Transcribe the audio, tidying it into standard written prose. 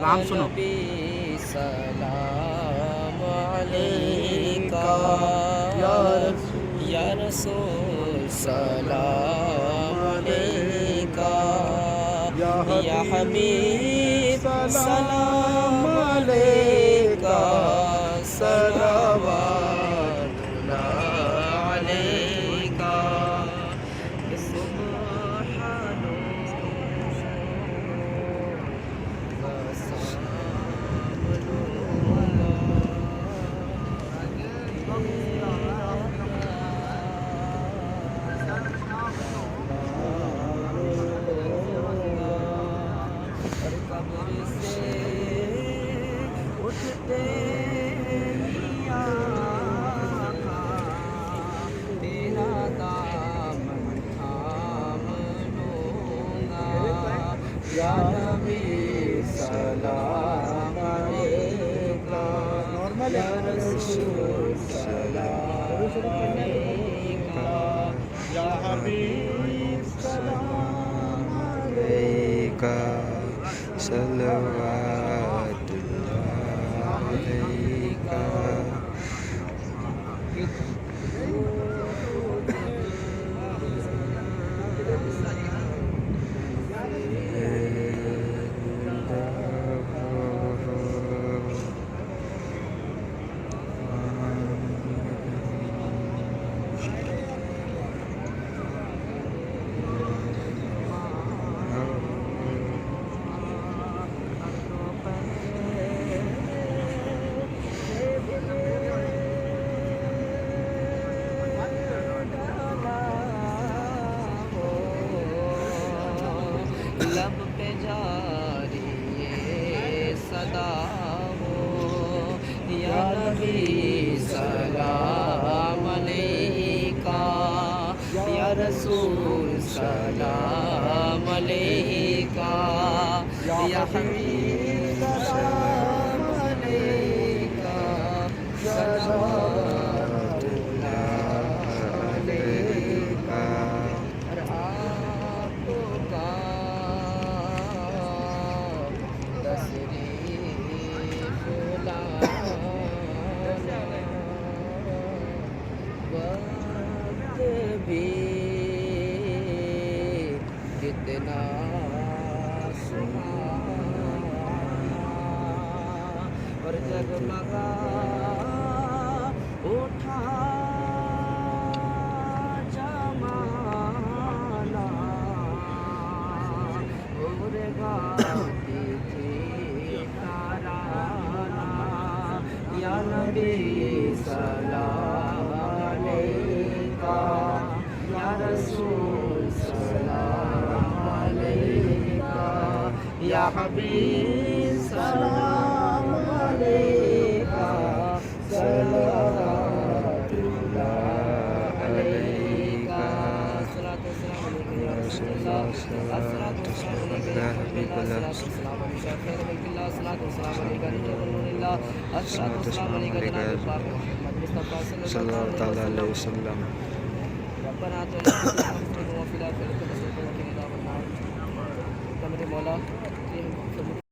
काम सुनो। नबी सलाम अलैका या या रसूल सलाम अलैका या हबीब सलाम सलाम अलैका सलवातुल्लाह अलैका कब्र से उठते ही आका तेरा दामन थाम लूंगा या नबी सलाम अलैका या रसूल सलाम अलैका या हबीब सलाम अलैका सल्लल्लाहु अलैका लब पे जारी ये सदा हो या नबी सलाम अलैका या रसूल सलाम अलैका या हबीब सलाम अलैका सलवातुल्लाह अलैका और आपका तशरीफ लाना वक्त भी कितना सुहाना और जगमगा उठा जमाना और गाती थी तराना या नबी सलाम अलैका या रसूल सलाम अलैका या हबीब सलाम अलैका सल्लल्लाहु अलैका सलातो सलाम अलैका या रसूलल्लाह अस्सलातु वस्सलामु अलैका या हबीबल्लाह सलातो सलाम अलैका या नूरुल्लाह अस्सलातु वस्सलामु अलैका जनाब पाक मोहम्मद मुस्तफा सल्लल्लाहु अलैहि वसल्लम रब्बना आतिना फिल दुनिया हसनतन व फिल आखिरति हसनतन व क़िना अज़ाबन्नार। मेरे मौला